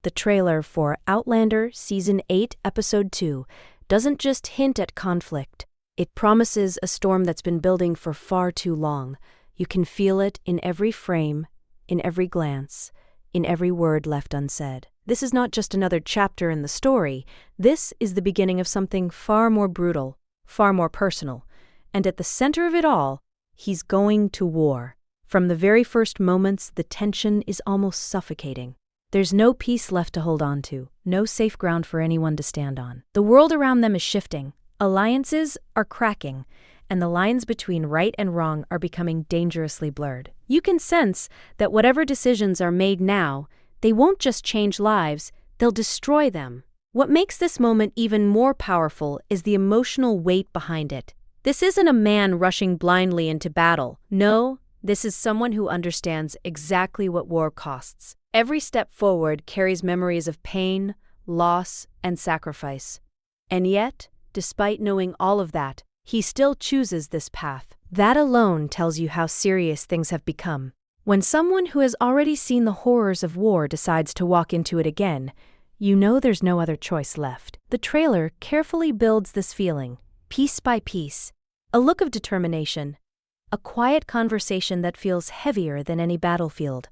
The trailer for Outlander Season 8, Episode 2 doesn't just hint at conflict. It promises a storm that's been building for far too long. You can feel it in every frame, in every glance, in every word left unsaid. This is not just another chapter in the story. This is the beginning of something far more brutal, far more personal. And at the center of it all, he's going to war. From the very first moments, the tension is almost suffocating. There's no peace left to hold on to, no safe ground for anyone to stand on. The world around them is shifting. Alliances are cracking, and the lines between right and wrong are becoming dangerously blurred. You can sense that whatever decisions are made now, they won't just change lives, they'll destroy them. What makes this moment even more powerful is the emotional weight behind it. This isn't a man rushing blindly into battle. No, this is someone who understands exactly what war costs. Every step forward carries memories of pain, loss, and sacrifice. And yet, despite knowing all of that, he still chooses this path. That alone tells you how serious things have become. When someone who has already seen the horrors of war decides to walk into it again, you know there's no other choice left. The trailer carefully builds this feeling, piece by piece. A look of determination, a quiet conversation that feels heavier than any battlefield.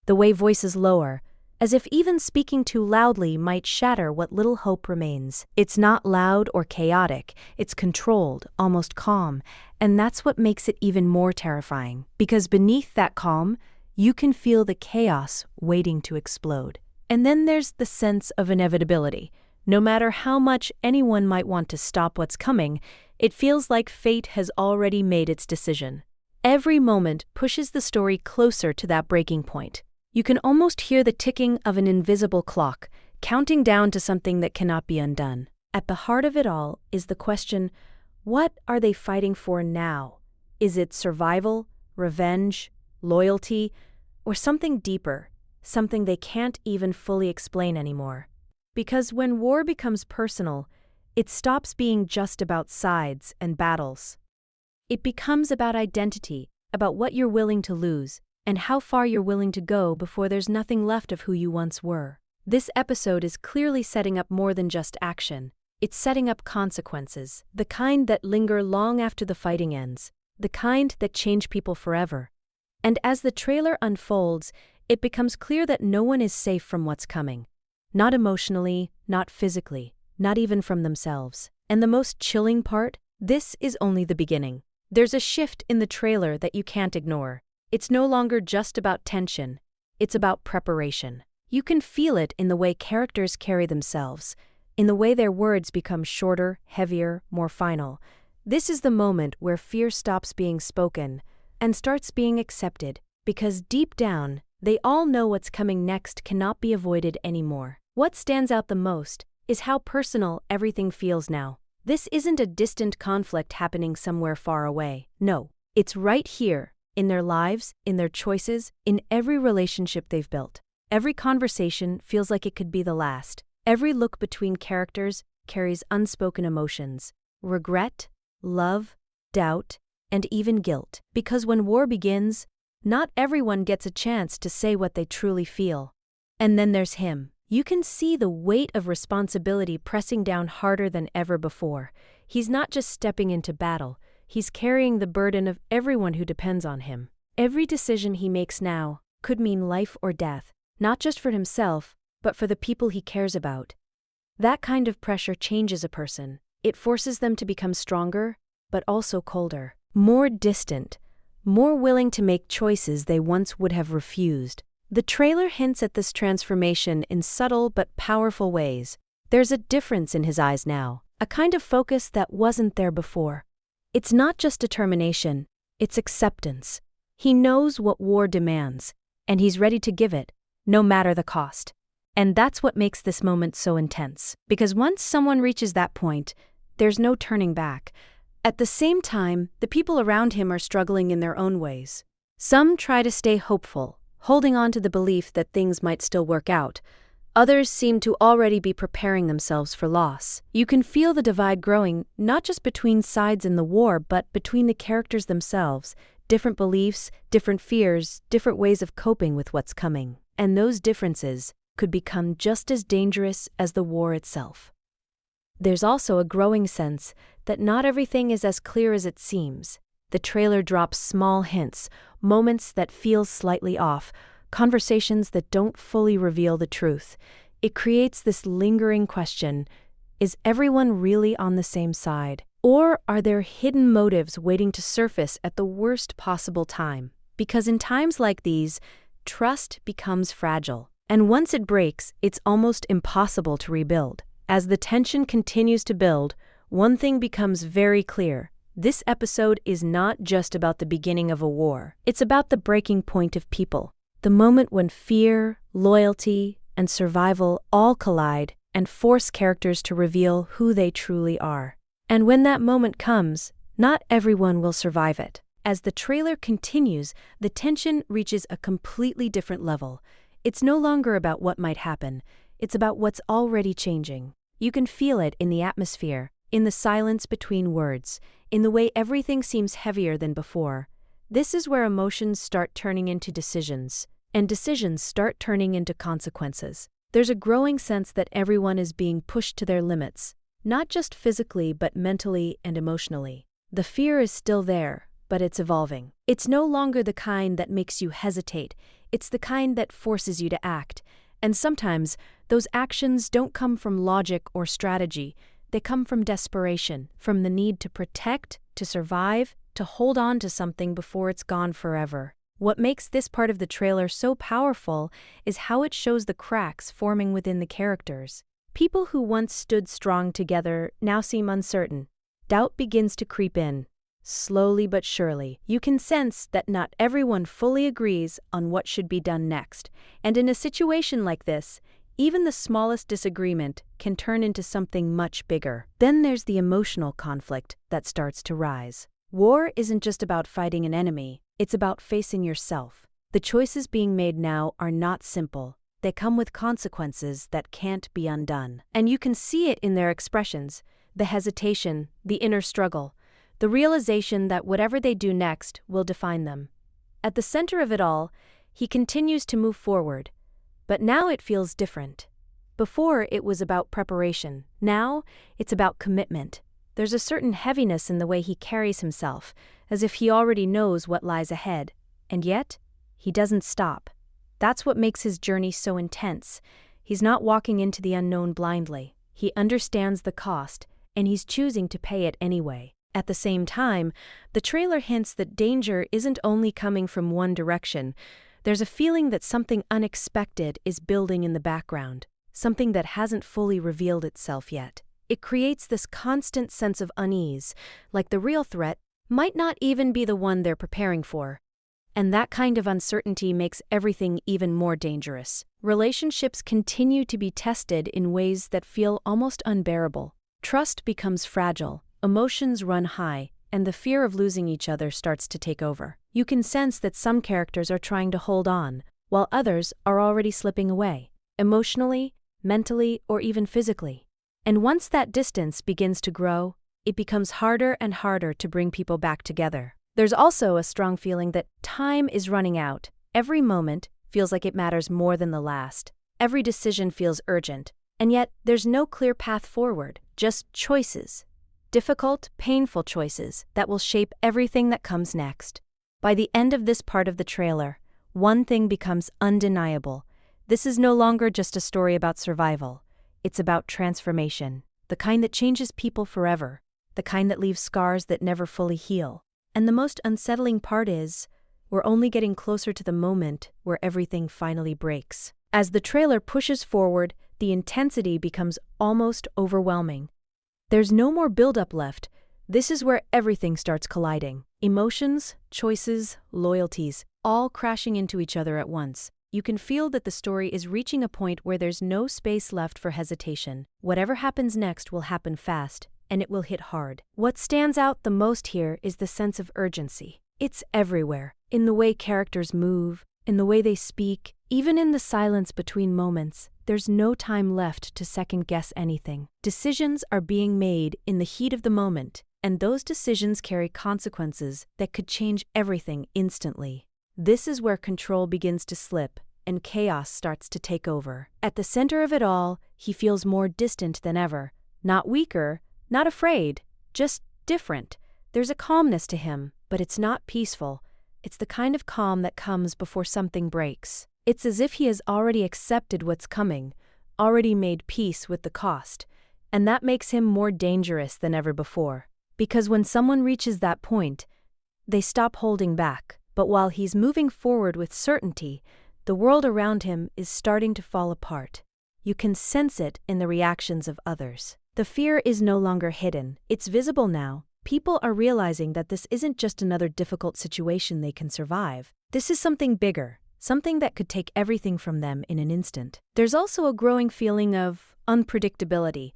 The way voices lower, as if even speaking too loudly might shatter what little hope remains. It's not loud or chaotic, it's controlled, almost calm, and that's what makes it even more terrifying. Because beneath that calm, you can feel the chaos waiting to explode. And then there's the sense of inevitability. No matter how much anyone might want to stop what's coming, it feels like fate has already made its decision. Every moment pushes the story closer to that breaking point. You can almost hear the ticking of an invisible clock, counting down to something that cannot be undone. At the heart of it all is the question, what are they fighting for now? Is it survival, revenge, loyalty, or something deeper, something they can't even fully explain anymore? Because when war becomes personal, it stops being just about sides and battles. It becomes about identity, about what you're willing to lose, and how far you're willing to go before there's nothing left of who you once were. This episode is clearly setting up more than just action. It's setting up consequences, the kind that linger long after the fighting ends, the kind that change people forever. And as the trailer unfolds, it becomes clear that no one is safe from what's coming. Not emotionally, not physically, not even from themselves. And the most chilling part? This is only the beginning. There's a shift in the trailer that you can't ignore. It's no longer just about tension, it's about preparation. You can feel it in the way characters carry themselves, in the way their words become shorter, heavier, more final. This is the moment where fear stops being spoken and starts being accepted, because deep down, they all know what's coming next cannot be avoided anymore. What stands out the most is how personal everything feels now. This isn't a distant conflict happening somewhere far away. No, it's right here. In their lives, in their choices, in every relationship they've built. Every conversation feels like it could be the last. Every look between characters carries unspoken emotions. Regret, love, doubt, and even guilt. Because when war begins, not everyone gets a chance to say what they truly feel. And then there's him. You can see the weight of responsibility pressing down harder than ever before. He's not just stepping into battle. He's carrying the burden of everyone who depends on him. Every decision he makes now could mean life or death, not just for himself, but for the people he cares about. That kind of pressure changes a person. It forces them to become stronger, but also colder, more distant, more willing to make choices they once would have refused. The trailer hints at this transformation in subtle but powerful ways. There's a difference in his eyes now, a kind of focus that wasn't there before. It's not just determination, it's acceptance. He knows what war demands, and he's ready to give it, no matter the cost. And that's what makes this moment so intense, because once someone reaches that point, there's no turning back. At the same time, the people around him are struggling in their own ways. Some try to stay hopeful, holding on to the belief that things might still work out. Others seem to already be preparing themselves for loss. You can feel the divide growing, not just between sides in the war, but between the characters themselves. Different beliefs, different fears, different ways of coping with what's coming. And those differences, could become just as dangerous as the war itself. There's also a growing sense that not everything is as clear as it seems. The trailer drops small hints, moments that feel slightly off, conversations that don't fully reveal the truth. It creates this lingering question: is everyone really on the same side? Or are there hidden motives waiting to surface at the worst possible time? Because in times like these, trust becomes fragile. And once it breaks, it's almost impossible to rebuild. As the tension continues to build, one thing becomes very clear. This episode is not just about the beginning of a war. It's about the breaking point of people. The moment when fear, loyalty, and survival all collide and force characters to reveal who they truly are. And when that moment comes, not everyone will survive it. As the trailer continues, the tension reaches a completely different level. It's no longer about what might happen. It's about what's already changing. You can feel it in the atmosphere, in the silence between words, in the way everything seems heavier than before. This is where emotions start turning into decisions, and decisions start turning into consequences. There's a growing sense that everyone is being pushed to their limits, not just physically but mentally and emotionally. The fear is still there, but it's evolving. It's no longer the kind that makes you hesitate. It's the kind that forces you to act. And sometimes, those actions don't come from logic or strategy. They come from desperation, from the need to protect, to survive, to hold on to something before it's gone forever. What makes this part of the trailer so powerful is how it shows the cracks forming within the characters. People who once stood strong together now seem uncertain. Doubt begins to creep in. Slowly but surely, you can sense that not everyone fully agrees on what should be done next. And in a situation like this, even the smallest disagreement can turn into something much bigger. Then there's the emotional conflict that starts to rise. War isn't just about fighting an enemy, it's about facing yourself. The choices being made now are not simple. They come with consequences that can't be undone. And you can see it in their expressions, the hesitation, the inner struggle, the realization that whatever they do next will define them. At the center of it all, he continues to move forward. But now it feels different. Before, it was about preparation. Now, it's about commitment. There's a certain heaviness in the way he carries himself, as if he already knows what lies ahead. And yet, he doesn't stop. That's what makes his journey so intense. He's not walking into the unknown blindly. He understands the cost, and he's choosing to pay it anyway. At the same time, the trailer hints that danger isn't only coming from one direction. There's a feeling that something unexpected is building in the background, something that hasn't fully revealed itself yet. It creates this constant sense of unease, like the real threat might not even be the one they're preparing for. And that kind of uncertainty makes everything even more dangerous. Relationships continue to be tested in ways that feel almost unbearable. Trust becomes fragile, emotions run high, and the fear of losing each other starts to take over. You can sense that some characters are trying to hold on, while others are already slipping away, emotionally, mentally, or even physically. And once that distance begins to grow, it becomes harder and harder to bring people back together. There's also a strong feeling that time is running out. Every moment feels like it matters more than the last. Every decision feels urgent. And yet, there's no clear path forward, just choices. Difficult, painful choices that will shape everything that comes next. By the end of this part of the trailer, one thing becomes undeniable. This is no longer just a story about survival. It's about transformation, the kind that changes people forever, the kind that leaves scars that never fully heal. And the most unsettling part is, we're only getting closer to the moment where everything finally breaks. As the trailer pushes forward, the intensity becomes almost overwhelming. There's no more build-up left. This is where everything starts colliding. Emotions, choices, loyalties, all crashing into each other at once. You can feel that the story is reaching a point where there's no space left for hesitation. Whatever happens next will happen fast, and it will hit hard. What stands out the most here is the sense of urgency. It's everywhere, in the way characters move, in the way they speak, even in the silence between moments. There's no time left to second-guess anything. Decisions are being made in the heat of the moment, and those decisions carry consequences that could change everything instantly. This is where control begins to slip, and chaos starts to take over. At the center of it all, he feels more distant than ever. Not weaker, not afraid, just different. There's a calmness to him, but it's not peaceful. It's the kind of calm that comes before something breaks. It's as if he has already accepted what's coming, already made peace with the cost, and that makes him more dangerous than ever before. Because when someone reaches that point, they stop holding back. But while he's moving forward with certainty, the world around him is starting to fall apart. You can sense it in the reactions of others. The fear is no longer hidden. It's visible now. People are realizing that this isn't just another difficult situation they can survive. This is something bigger, something that could take everything from them in an instant. There's also a growing feeling of unpredictability.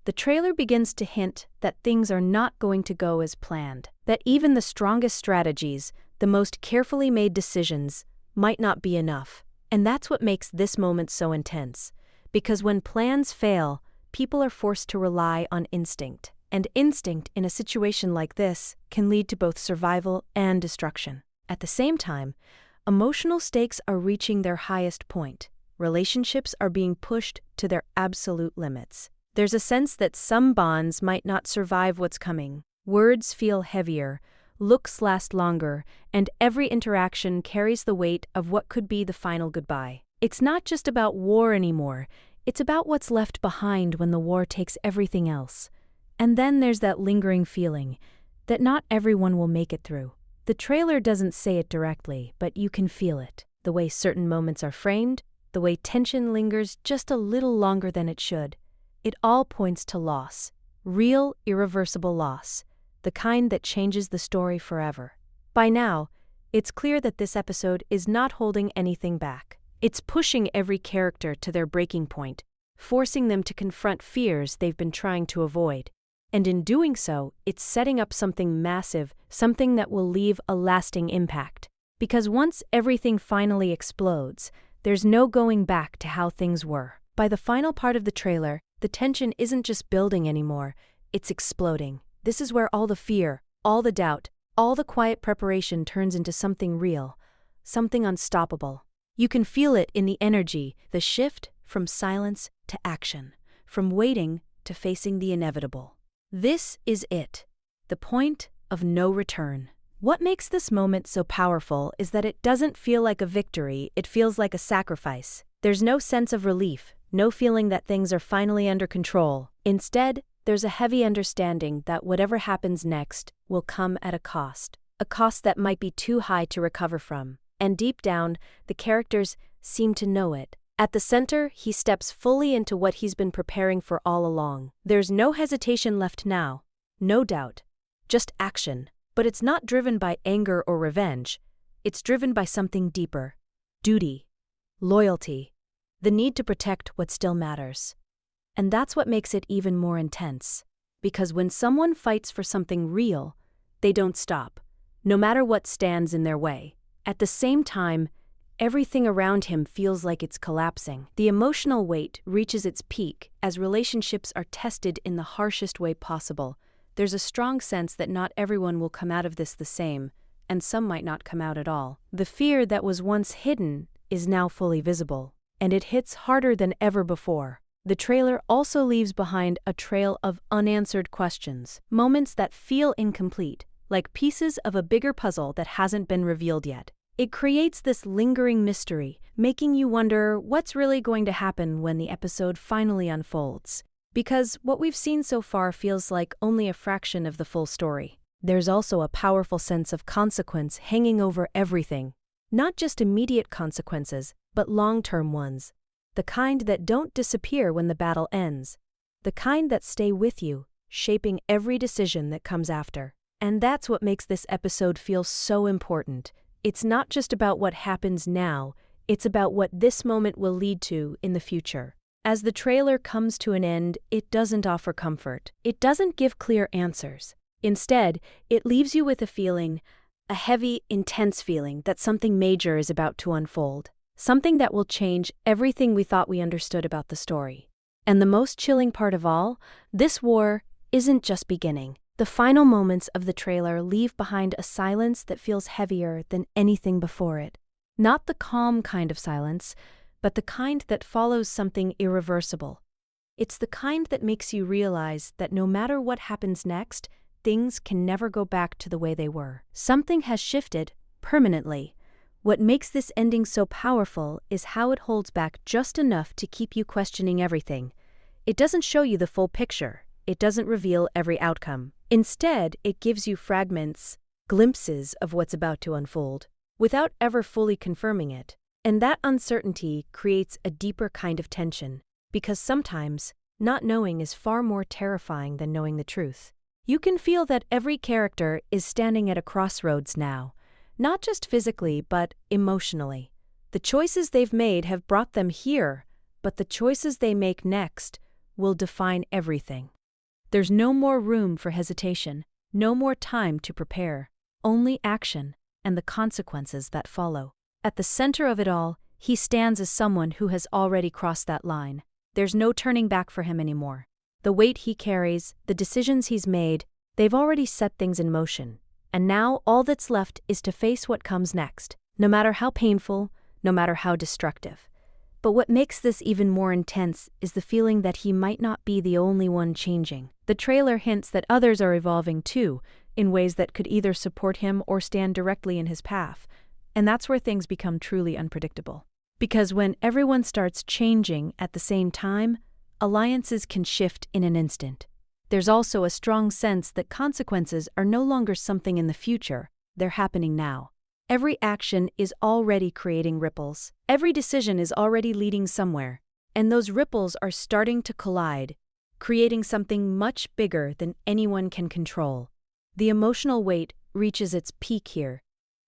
The trailer begins to hint that things are not going to go as planned, that even the strongest strategies, the most carefully made decisions, might not be enough. And that's what makes this moment so intense. Because when plans fail, people are forced to rely on instinct. And instinct in a situation like this can lead to both survival and destruction. At the same time, emotional stakes are reaching their highest point. Relationships are being pushed to their absolute limits. There's a sense that some bonds might not survive what's coming. Words feel heavier, looks last longer, and every interaction carries the weight of what could be the final goodbye. It's not just about war anymore, it's about what's left behind when the war takes everything else. And then there's that lingering feeling that not everyone will make it through. The trailer doesn't say it directly, but you can feel it. The way certain moments are framed, the way tension lingers just a little longer than it should. It all points to loss, real, irreversible loss, the kind that changes the story forever. By now, it's clear that this episode is not holding anything back. It's pushing every character to their breaking point, forcing them to confront fears they've been trying to avoid. And in doing so, it's setting up something massive, something that will leave a lasting impact. Because once everything finally explodes, there's no going back to how things were. By the final part of the trailer, the tension isn't just building anymore, it's exploding. This is where all the fear, all the doubt, all the quiet preparation turns into something real, something unstoppable. You can feel it in the energy, the shift from silence to action, from waiting to facing the inevitable. This is it, the point of no return. What makes this moment so powerful is that it doesn't feel like a victory, it feels like a sacrifice. There's no sense of relief, no feeling that things are finally under control. Instead, there's a heavy understanding that whatever happens next will come at a cost that might be too high to recover from. And deep down, the characters seem to know it. At the center, he steps fully into what he's been preparing for all along. There's no hesitation left now, no doubt, just action. But it's not driven by anger or revenge. It's driven by something deeper: duty, loyalty, the need to protect what still matters. And that's what makes it even more intense. Because when someone fights for something real, they don't stop, no matter what stands in their way. At the same time, everything around him feels like it's collapsing. The emotional weight reaches its peak as relationships are tested in the harshest way possible. There's a strong sense that not everyone will come out of this the same, and some might not come out at all. The fear that was once hidden is now fully visible, and it hits harder than ever before. The trailer also leaves behind a trail of unanswered questions, moments that feel incomplete, like pieces of a bigger puzzle that hasn't been revealed yet. It creates this lingering mystery, making you wonder what's really going to happen when the episode finally unfolds. Because what we've seen so far feels like only a fraction of the full story. There's also a powerful sense of consequence hanging over everything. Not just immediate consequences, but long-term ones. The kind that don't disappear when the battle ends. The kind that stay with you, shaping every decision that comes after. And that's what makes this episode feel so important. It's not just about what happens now, it's about what this moment will lead to in the future. As the trailer comes to an end, it doesn't offer comfort. It doesn't give clear answers. Instead, it leaves you with a feeling, a heavy, intense feeling that something major is about to unfold. Something that will change everything we thought we understood about the story. And the most chilling part of all, this war isn't just beginning. The final moments of the trailer leave behind a silence that feels heavier than anything before it. Not the calm kind of silence, but the kind that follows something irreversible. It's the kind that makes you realize that no matter what happens next, things can never go back to the way they were. Something has shifted, permanently. What makes this ending so powerful is how it holds back just enough to keep you questioning everything. It doesn't show you the full picture. It doesn't reveal every outcome. Instead, it gives you fragments, glimpses of what's about to unfold, without ever fully confirming it. And that uncertainty creates a deeper kind of tension, because sometimes, not knowing is far more terrifying than knowing the truth. You can feel that every character is standing at a crossroads now, not just physically, but emotionally. The choices they've made have brought them here, but the choices they make next will define everything. There's no more room for hesitation, no more time to prepare, only action and the consequences that follow. At the center of it all, he stands as someone who has already crossed that line. There's no turning back for him anymore. The weight he carries, the decisions he's made, they've already set things in motion. And now all that's left is to face what comes next, no matter how painful, no matter how destructive. But what makes this even more intense is the feeling that he might not be the only one changing. The trailer hints that others are evolving too, in ways that could either support him or stand directly in his path. And that's where things become truly unpredictable. Because when everyone starts changing at the same time, alliances can shift in an instant. There's also a strong sense that consequences are no longer something in the future, they're happening now. Every action is already creating ripples. Every decision is already leading somewhere. And those ripples are starting to collide, creating something much bigger than anyone can control. The emotional weight reaches its peak here.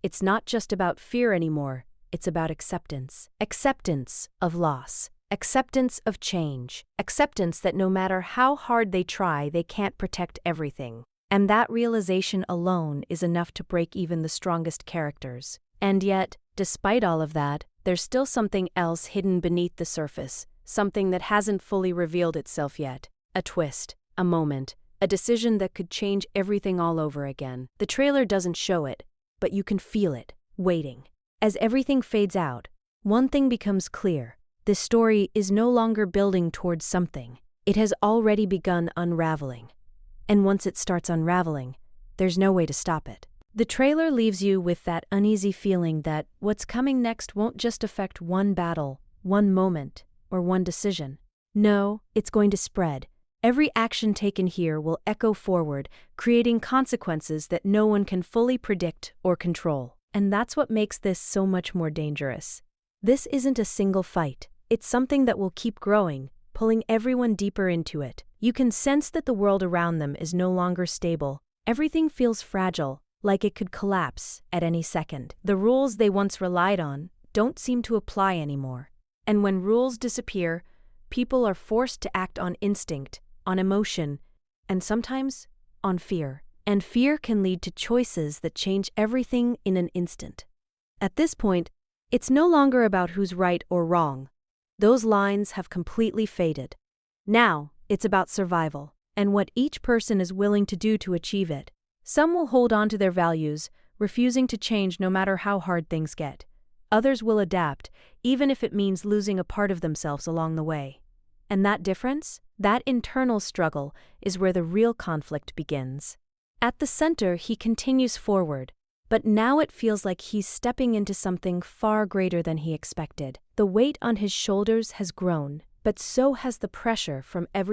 It's not just about fear anymore, it's about acceptance. Acceptance of loss. Acceptance of change. Acceptance that no matter how hard they try, they can't protect everything. And that realization alone is enough to break even the strongest characters. And yet, despite all of that, there's still something else hidden beneath the surface, something that hasn't fully revealed itself yet. A twist, a moment, a decision that could change everything all over again. The trailer doesn't show it, but you can feel it, waiting. As everything fades out, one thing becomes clear. This story is no longer building towards something. It has already begun unraveling. And once it starts unraveling, there's no way to stop it. The trailer leaves you with that uneasy feeling that what's coming next won't just affect one battle, one moment, or one decision. No, it's going to spread. Every action taken here will echo forward, creating consequences that no one can fully predict or control. And that's what makes this so much more dangerous. This isn't a single fight. It's something that will keep growing, pulling everyone deeper into it. You can sense that the world around them is no longer stable. Everything feels fragile, like it could collapse at any second. The rules they once relied on don't seem to apply anymore. And when rules disappear, people are forced to act on instinct, on emotion, and sometimes on fear. And fear can lead to choices that change everything in an instant. At this point, it's no longer about who's right or wrong. Those lines have completely faded. Now, it's about survival, and what each person is willing to do to achieve it. Some will hold on to their values, refusing to change no matter how hard things get. Others will adapt, even if it means losing a part of themselves along the way. And that difference, that internal struggle, is where the real conflict begins. At the center, he continues forward, but now it feels like he's stepping into something far greater than he expected. The weight on his shoulders has grown, but so has the pressure from every